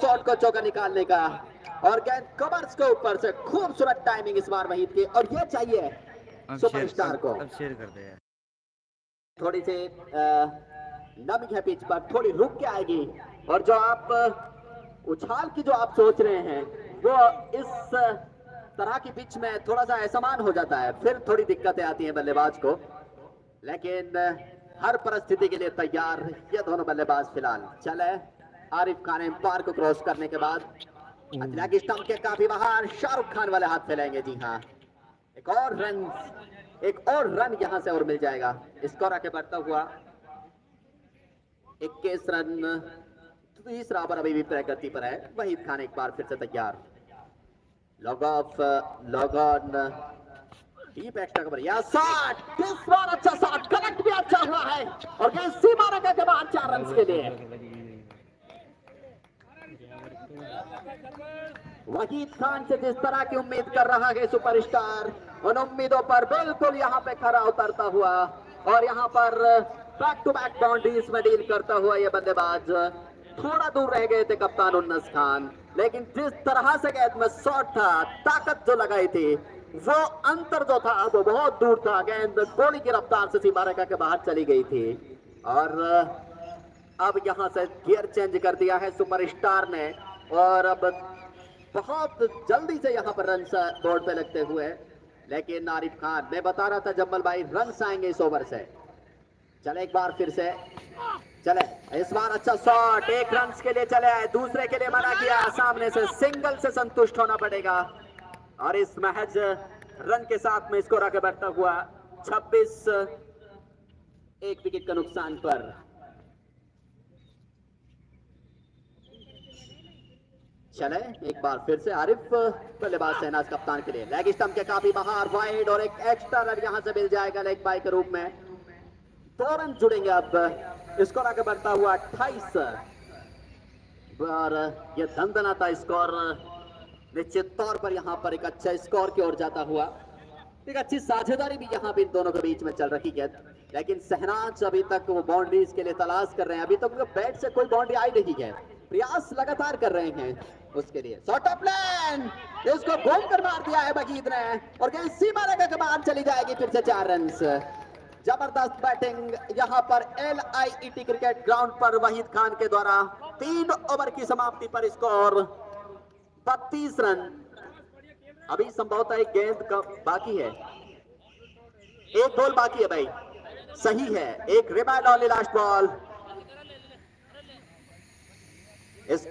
Shot को चौका निकालने का और गेंद कवर्स के ऊपर से खूबसूरत टाइमिंग इस बार वहीद की। और ये चाहिए सुपरस्टार को। अब शेयर कर दे यार। थोड़ी सी नमी है पिच पर, थोड़ी रुक के आएगी और जो आप उछाल की जो आप सोच रहे हैं वो इस तरह की पिच में थोड़ा सा असमान हो जाता है, फिर थोड़ी दिक्कतें आती हैं बल्लेबाज को। लेकिन हर परिस्थिति के लिए तैयार ये दोनों बल्लेबाज फिलहाल। चले आरिफ खान एम्पायर को क्रॉस करने के बाद लेग स्टंप के काफी बाहर, शाहरुख खान वाले हाथ फैलाएंगे। जी हाँ, एक और रन यहां से और मिल जाएगा। स्कोर आगे बढ़ता हुआ 21 रन, तीसरा ओवर अभी भी प्रगति पर है। वहीद खान एक बार फिर से तैयार। Log of, log on, deep extra cover या शॉट। इस बार अच्छा शॉट, कनेक्ट भी अच्छा हुआ है और गेंद सीमा रेखा के बाद 4 रन के लिए। वहीद खान से जिस तरह की उम्मीद कर रहा है सुपरस्टार, उन उम्मीदों पर बिल्कुल यहाँ पे खरा उतरता हुआ और यहाँ पर बैक टू बैक बाउंड्रीज में डील करता हुआ ये बल्लेबाज। थोड़ा दूर रह गए थे कप्तान उन्नस खान, लेकिन जिस तरह से गेंद में शॉट था, ताकत जो लगाई थी, वो अंतर जो था वो बहुत दूर था। गेंद गोली की रफ्तार से सीमा रेखा के बाहर चली गई थी और अब यहां से गियर चेंज कर दिया है सुपरस्टार ने और अब बहुत जल्दी से यहां पर रन बोर्ड पे लगते हुए। लेकिन आरिफ खान, मैं बता रहा था जम्मल भाई, रन आएंगे इस ओवर से। चले एक बार फिर से, चले इस बार अच्छा शॉट, 1 रन के लिए चले आए, दूसरे के लिए मना किया, सामने से सिंगल से संतुष्ट होना पड़ेगा और इस महज रन के साथ में स्कोर आगे बढ़ता हुआ 26, 1 विकेट का नुकसान पर। चले एक बार फिर से आरिफ, बल्लेबाज शहनाज कप्तान के लिए। लेग स्टंप के काफी बाहर, वाइड और एक एक्स्ट्रा रन यहां से मिल जाएगा लेग बाय के रूप में। 2 रन जुड़ेंगे अब, स्कोर आगे बढ़ता हुआ 28 और ये दंदनाता स्कोर निश्चित तौर पर यहां पर एक अच्छा स्कोर की ओर जाता हुआ। एक अच्छी साझेदारी भी यहां पे इन दोनों के बीच में चल रही है, लेकिन शहनाज अभी तक वो बाउंड्रीज के लिए तलाश कर रहे हैं। अभी तक बैट से कोई बाउंड्री आई नहीं है, प्रयास लगातार कर रहे हैं उसके लिए। शॉट ऑफ प्लान, इसको घूम कर मार दिया है वहीद ने और गेंद सीमा रेखा के बाहर चली जाएगी। फिर से 4 रन। जबरदस्त बैटिंग यहां पर LIET क्रिकेट ग्राउंड पर वहीद खान के द्वारा। 3 ओवर की समाप्ति पर स्कोर 32 रन। अभी संभवतः एक गेंद का बाकी है, 1 बॉल बाकी है भाई, सही है, एक रिमाइंड ऑनली लास्ट बॉल। इस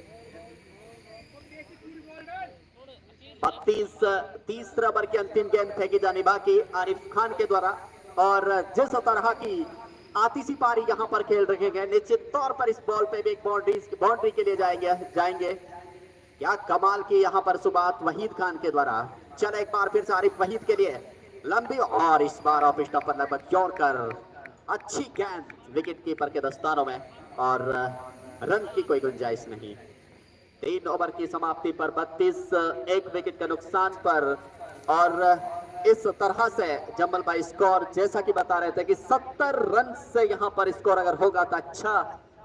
32 तीसरा ओवर की अंतिम गेंद फेंकी जानी बाकी आरिफ खान के द्वारा और जिस तरह की आतिशी पारी यहां पर खेल रहे हैं, निश्चित तौर पर इस बॉल पे भी एक बाउंड्री के लिए जाएंगे। क्या कमाल की यहां पर शुरुआत वहीद खान के द्वारा। चले एक बार फिर से आरिफ, वहीद के लिए लंबी और इस बार ऑफ स्टंप पर लगभग जोड़कर अच्छी गेंद विकेट कीपर के दस्तानों में और रन की कोई गुंजाइश नहीं। 3 ओवर की समाप्ति पर 32, 1 विकेट का नुकसान पर और इस तरह से जम्मल भाई स्कोर जैसा कि बता रहे थे कि 70 रन से यहां पर स्कोर अगर होगा तो अच्छा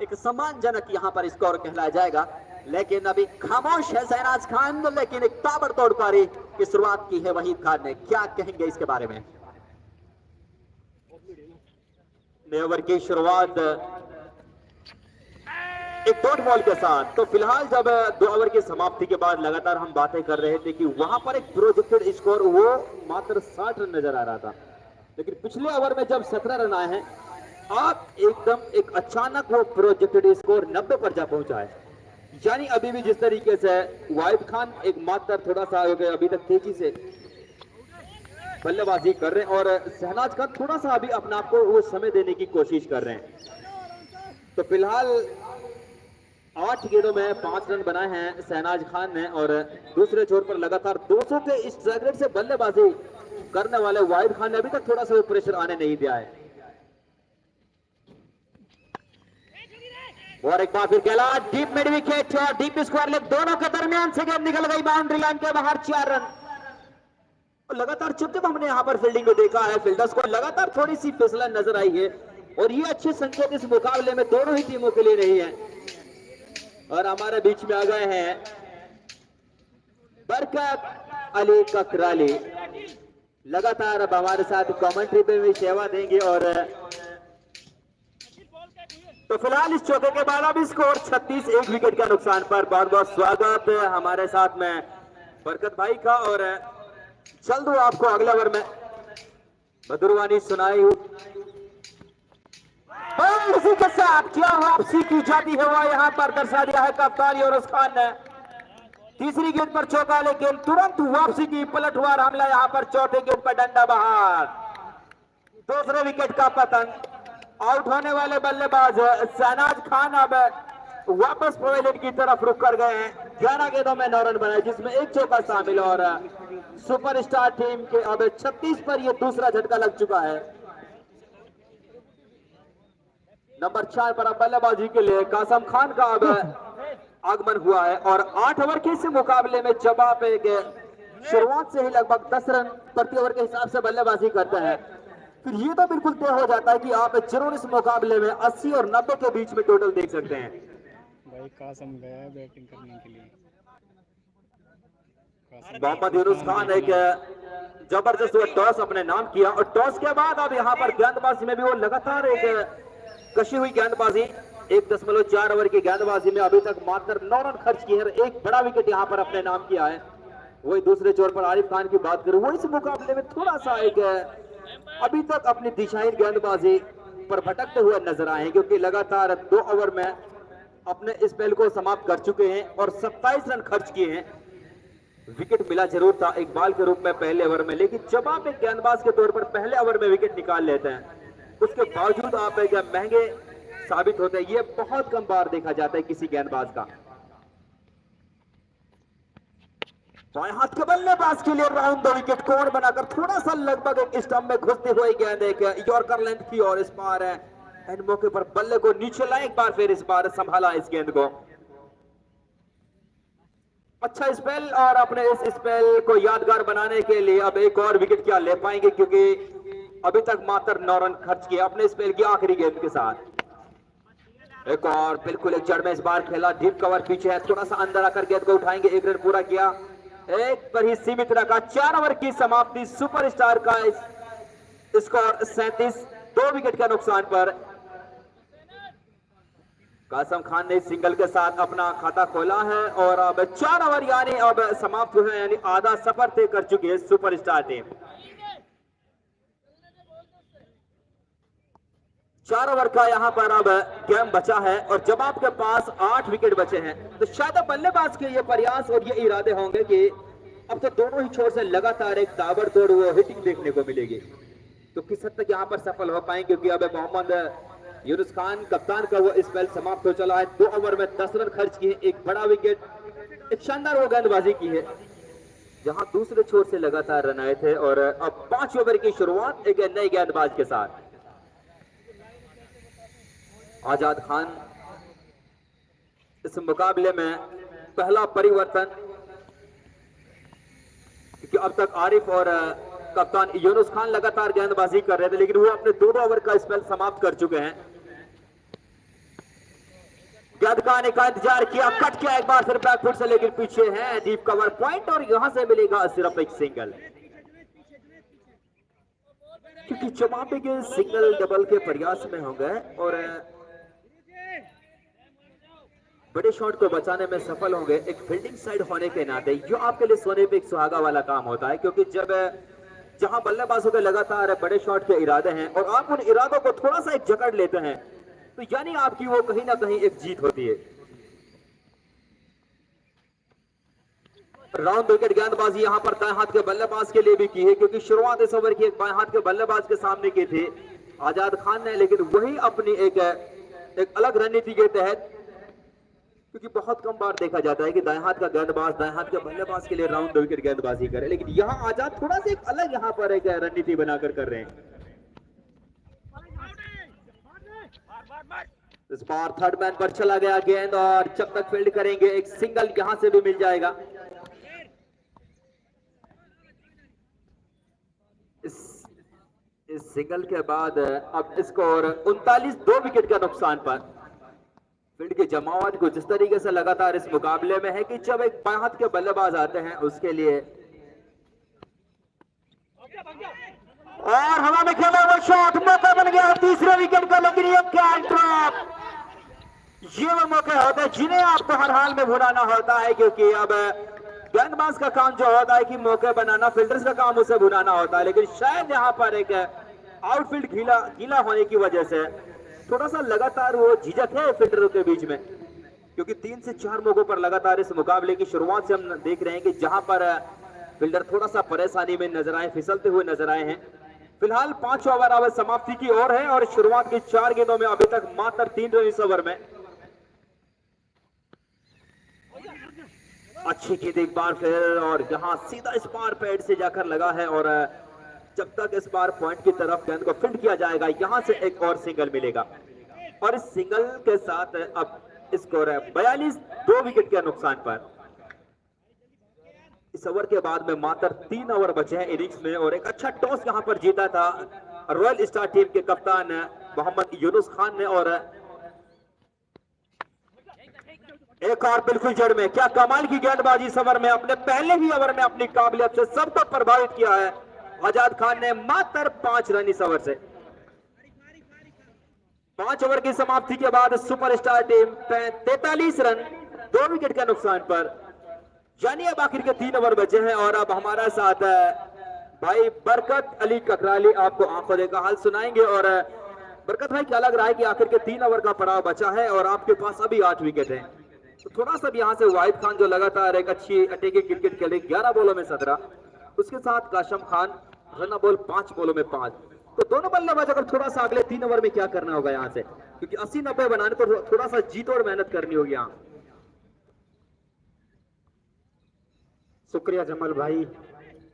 एक सम्मानजनक यहां पर स्कोर कहलाया जाएगा। लेकिन अभी खामोश है शहनाज खान, लेकिन एक ताबड़तोड़ पारी की शुरुआत की है वहीद खान ने। क्या कहेंगे इसके बारे में? ओवर की शुरुआत एक डॉट बॉल के साथ। तो फिलहाल जब 2 ओवर की समाप्ति के बाद लगातार हम बातें कर रहे थे कि वहां पर एक प्रोजेक्टेड स्कोर वो मात्र 60 रन नजर आ रहा था, लेकिन पिछले ओवर में जब 17 रन आए हैं, आप एकदम एक अचानक वो प्रोजेक्टेड स्कोर 90 पर जा पहुंचा है। यानी अभी भी जिस तरीके से वहीद खान एक मात्र थोड़ा सा अभी तक तेजी से बल्लेबाजी कर रहे हैं और शहनाज खान थोड़ा सा अभी अपने आप को वो समय देने की कोशिश कर रहे हैं। तो फिलहाल 8 गेंदों में 5 रन बनाए हैं शहनाज खान ने और दूसरे छोर पर लगातार 200 के इस स्ट्राइक रेट से बल्लेबाजी करने वाले वहीद खान ने अभी तक थोड़ा सा प्रेशर आने नहीं दिया है। और एक बार फिर खेला डीप मिड विकेट और डीप स्क्वायर लेग दोनों के दरमियान से गेंद निकल गई बाउंड्री लाइन के बाहर। 4 रन। लगातार जब हमने यहां पर फील्डिंग को देखा है, फील्डर्स को लगातार थोड़ी सी फिसलन नजर आई है और ये अच्छे संकेत इस मुकाबले में दोनों ही टीमों के लिए नहीं है। और हमारे बीच में आ गए हैं बरकत अली ककराली, लगातार अब हमारे साथ कमेंट्री पे भी सेवा देंगे। और तो फिलहाल इस चौके के बाद अब स्कोर 36, 1 विकेट का नुकसान पर। बहुत बहुत स्वागत है हमारे साथ में बरकत भाई का। और चल दो आपको अगले ओवर में मधुरवानी सुनाई। और इसी के साथ क्या वापसी की जाती है वह यहाँ पर दर्शा दिया है कप्तान यूनुस खान ने। तीसरी गेंद पर चौका, लेकिन तुरंत वापसी की पलटवार हमला यहाँ पर चौथे गेंद पर डंडा बाहर। दूसरे विकेट का पतन। आउट होने वाले बल्लेबाज शहनाज खान अब वापस पवेलियन की तरफ रुक कर गए हैं। 11 गेंदों में 9 रन बनाए, जिसमें एक चौका शामिल। और सुपरस्टार टीम के अब 36 पर यह दूसरा झटका लग चुका है। नंबर 4 पर अब बल्लेबाजी के लिए कासम खान का अब आगमन हुआ है। और 8 ओवर के इस मुकाबले में जब आप एक शुरुआत से ही लगभग 10 रन प्रति ओवर के हिसाब से बल्लेबाजी करते हैं, फिर ये तो बिल्कुल तय हो जाता है कि आप जरूर इस मुकाबले में 80 और 90 के बीच में टोटल देख सकते हैं। भाई कासम गया बैटिंग करने के लिए। मोहम्मद यूनुस खान एक जबरदस्त टॉस अपने नाम किया। और टॉस के बाद अब यहाँ पर गेंदबाजी में भी वो लगातार एक कशी हुई गेंदबाजी, 1.4 ओवर की गेंदबाजी में अभी तक मात्र 9 रन खर्च किए हैं। एक बड़ा विकेट यहाँ पर अपने नाम किया है। वही दूसरे छोर पर आरिफ खान की बात करूं, वो इस मुकाबले में थोड़ा सा एक अभी तक अपनी दिशाहीन गेंदबाजी पर भटकते हुए नजर आए हैं, क्योंकि लगातार 2 ओवर में अपने स्पेल को समाप्त कर चुके हैं और 27 रन खर्च किए हैं। विकेट मिला जरूर था एक बॉल के रूप में पहले ओवर में, लेकिन जब आप एक गेंदबाज के तौर पर पहले ओवर में विकेट निकाल लेते हैं, उसके बावजूद आप एक महंगे साबित होते हैं। ये बहुत कम बार देखा जाता है किसी गेंदबाज का। बाएं हाथ के बल्लेबाज के लिए राउंड 2 विकेट कोण बनाकर थोड़ा सा लगभग एक स्टंप में घुसती हुई गेंद एक यॉर्कर लेंथ की। और इस बार एंड मौके पर बल्ले को नीचे लाए, एक बार फिर इस बार संभाला इस गेंद को। अच्छा स्पेल, और अपने इस स्पेल को यादगार बनाने के लिए अब एक और विकेट क्या ले पाएंगे, क्योंकि अभी तक मात्र 9 रन खर्च किए अपने स्पेल की आखिरी गेंद के साथ। एक और बिल्कुल एक जड़ में इस बार खेला, डीप कवर पीछे है, थोड़ा सा अंदर आकर गेंद को उठाएंगे। 1 रन पूरा किया, एक पर ही सीमित रखा। 4 ओवर की समाप्ति, सुपरस्टार का स्कोर 37, 2 विकेट का नुकसान पर। कासम खान ने सिंगल के साथ अपना खाता खोला है और अब 4 ओवर यानी अब समाप्त हुए, यानी आधा सफर तय कर चुकी है सुपरस्टार टीम। 4 ओवर का यहां पर अब गेम बचा है और जब आपके पास 8 विकेट बचे हैं, तो शायद बल्लेबाज के ये प्रयास और ये इरादे होंगे कि अब तो दोनों ही छोर से लगातार एक ताबड़तोड़ वो हिटिंग देखने को मिलेगी। तो किस हद तक यहां पर सफल हो पाएंगे, क्योंकि अब मोहम्मद यूनुस खान कप्तान का वो स्पेल समाप्त हो चला है। 2 ओवर में 10 रन खर्च किए, एक बड़ा विकेट, एक शानदार वो गेंदबाजी की है जहां दूसरे छोर से लगातार रन आए थे। और अब 5 ओवर की शुरुआत एक नए गेंदबाज के साथ। आजाद खान इस मुकाबले में पहला परिवर्तन, क्योंकि अब तक आरिफ और कप्तान यूनुस खान लगातार गेंदबाजी कर रहे थे, लेकिन वो अपने 2 ओवर का स्पेल समाप्त कर चुके हैं। गेंद का आने का इंतजार किया, कट किया एक बार फिर बैकफुट से, लेकिन पीछे है डीप कवर पॉइंट और यहां से मिलेगा सिर्फ एक सिंगल, क्योंकि चमापे के सिंगल डबल के प्रयास में हो गए और बड़े शॉट को बचाने में सफल होंगे। एक फील्डिंग साइड होने के नाते जो आपके लिए सोने पे एक सुहागा वाला काम होता है, क्योंकि जब जहां बल्लेबाजों के लगातार बड़े शॉट के इरादे हैं और आप उन इरादों को थोड़ा सा एक जकड़ लेते हैं, तो यानी आपकी वो कहीं ना कहीं एक जीत होती है। राउंड विकेट गेंदबाजी यहां पर दाएं हाथ के बल्लेबाज के लिए भी की है, क्योंकि शुरुआत इस ओवर की एक बाएं हाथ के बल्लेबाज के सामने की थी आजाद खान ने, लेकिन वही अपनी एक अलग रणनीति के तहत, क्योंकि बहुत कम बार देखा जाता है कि दाएं हाथ का गेंदबाज दाएं हाथ के बल्लेबाज के लिए राउंड विकेट गेंदबाजी करे, लेकिन यहां आजाद थोड़ा सा एक अलग यहां पर एक रणनीति बनाकर कर रहे हैं। इस बार थर्ड मैन पर चला गया गेंद और जब तक फील्ड करेंगे एक सिंगल यहां से भी मिल जाएगा। इस सिंगल के बाद अब स्कोर 39, 2 विकेट का नुकसान पर। फील्ड की जमावट कुछ इस तरीके से लगातार इस मुकाबले में है कि जब एक बाएं हाथ के बल्लेबाज आते हैं उसके लिए और हवा में खेला वो शॉट, मौका बन गया तीसरे विकेट का, लेकिन ये कैच ड्रॉप, ये वो मौके होते हैं जिन्हें आपको हर हाल में भुनाना होता है, क्योंकि अब गेंदबाज का काम जो होता है कि मौके बनाना, फील्डर्स का काम उसे भुनाना होता है, लेकिन शायद यहाँ पर एक आउटफील्ड गीला होने की वजह से थोड़ा सा लगातार वो झिझक है फील्डरों के बीच में, क्योंकि 3 से 4 मौकों पर लगातार इस मुकाबले की शुरुआत से हम देख रहे हैं कि जहां पर फील्डर थोड़ा सा परेशानी में नजर आए, फिसलते हुए नजर आए हैं। फिलहाल 5 ओवर अब समाप्ति की ओर है और शुरुआत की 4 गेंदों में अभी तक मात्र 3 रन इस ओवर में। अच्छी गेंद एक बार फिर, और यहां सीधा इस बार पैड से जाकर लगा है, और जब तक इस बार पॉइंट की तरफ गेंद को फील्ड किया जाएगा यहां से एक और सिंगल मिलेगा, और इस सिंगल के साथ अब स्कोर है 42, 2 विकेट के नुकसान पर। इस ओवर के बाद में मात्र 3 ओवर बचे हैं इनिंग्स में, और एक अच्छा टॉस यहां पर जीता था रॉयल स्टार टीम के कप्तान मोहम्मद यूनुस खान ने, और एक और बिल्कुल जड़ में क्या कमाल की गेंदबाजी इस ओवर में, अपने पहले ही ओवर में अपनी काबिलियत से सबको प्रभावित किया है आजाद खान ने। मात्र 5 रन इस ओवर से। 5 ओवर की समाप्ति के बाद सुपरस्टार टीम 43 रन 2 विकेट के नुकसान पर, यानी अब आखिर के 3 ओवर बचे हैं, और अब हमारा साथ भाई बरकत अली ककराली आपको आंखों देखा हाल सुनाएंगे। और बरकत भाई क्या लग रहा है कि आखिर के 3 ओवर का पड़ाव बचा है और आपके पास अभी 8 विकेट हैं, तो थोड़ा सा यहाँ से वाहिद खान जो लगातार एक अच्छी अटैकिंग क्रिकेट खेले 11 बॉलों में 17, उसके साथ काशम खान रन बॉल 5 बॉलों में 5, तो दोनों बल्लेबाज अगर थोड़ा सा अगले 3 ओवर में क्या करना होगा यहाँ से, क्योंकि 80-90 बनाने को थोड़ा सा जीत और मेहनत करनी होगी यहाँ। शुक्रिया जमल भाई।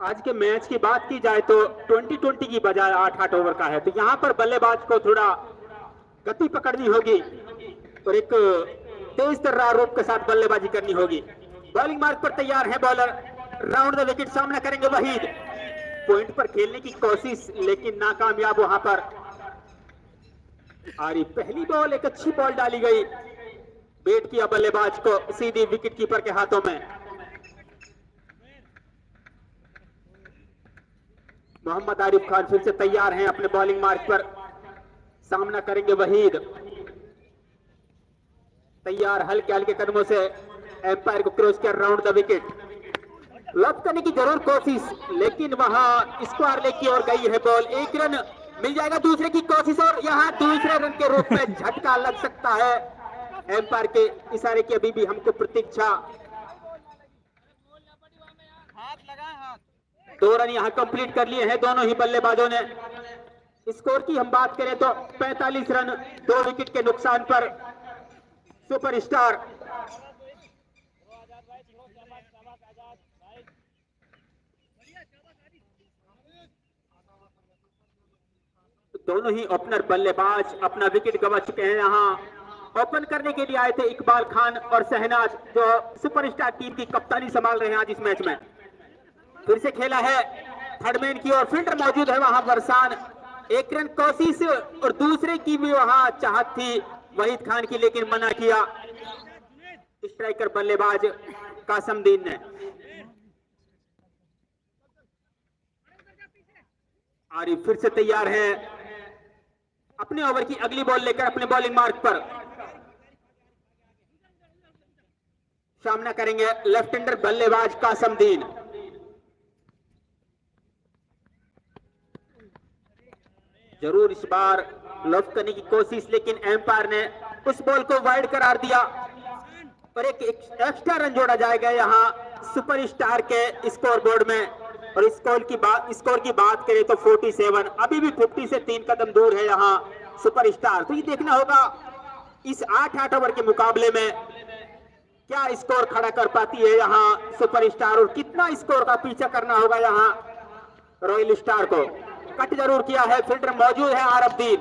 आज के मैच की बात की जाए तो 20-20 की बजाय 8-8 ओवर का है, तो यहाँ पर बल्लेबाज को थोड़ा गति पकड़नी होगी और एक तेज तर्रार रूप के साथ बल्लेबाजी करनी होगी। बॉलिंग मार्ग पर तैयार है बॉलर, राउंड द विकेट सामना करेंगे वहीद, पॉइंट पर खेलने की कोशिश लेकिन नाकामयाब वहां पर। आरी पहली बॉल एक अच्छी बॉल डाली गई, बैट किया बल्लेबाज को सीधी विकेट कीपर के हाथों में। मोहम्मद आरिफ खान फिर से तैयार हैं अपने बॉलिंग मार्ग पर, सामना करेंगे वहीद, तैयार हल्के हल्के कदमों से एम्पायर को क्रॉस कर राउंड द विकेट, लॉक करने की जरूर कोशिश लेकिन वहां स्क्वायर लेग की ओर गई है बॉल, 1 रन मिल जाएगा, दूसरे की कोशिश और यहां दूसरे रन के रूप में झटका लग सकता है। एम्पायर के इशारे की अभी भी हमको प्रतीक्षा। 2 रन यहां कंप्लीट कर लिए हैं दोनों ही बल्लेबाजों ने। स्कोर की हम बात करें तो 45 रन 2 विकेट के नुकसान पर सुपरस्टार दोनों ही ओपनर बल्लेबाज अपना विकेट गंवा चुके हैं। यहाँ ओपन करने के लिए आए थे इकबाल खान और शहनाज जो सुपरस्टार टीम की कप्तानी संभाल रहे हैं आज इस मैच में। फिर से खेला है थर्डमैन की और फील्डर मौजूद है वहां वरसान, 1 रन कोशिश और दूसरे की भी वहां चाहत थी वहीद खान की लेकिन मना किया स्ट्राइकर बल्लेबाज कासमदीन ने। आरिफ फिर से तैयार है अपने ओवर की अगली बॉल लेकर अपने बॉलिंग मार्ग पर, सामना करेंगे लेफ्ट हैंडर बल्लेबाज कासमदीन। जरूर इस बार लॉक करने की कोशिश लेकिन एम्पायर ने उस बॉल को वाइड करार दिया और एक एक्स्ट्रा रन जोड़ा जाएगा यहाँ सुपरस्टार के स्कोर बोर्ड में। और स्कोर की बात करें तो 47, अभी भी 50 से 3 कदम दूर है यहाँ सुपरस्टार। तो ये देखना होगा इस 8-8 ओवर के मुकाबले में क्या स्कोर खड़ा कर पाती है यहाँ सुपरस्टार और कितना स्कोर का पीछा करना होगा यहाँ रॉयल स्टार को। कट जरूर किया है, फील्डर मौजूद है आरफदीन,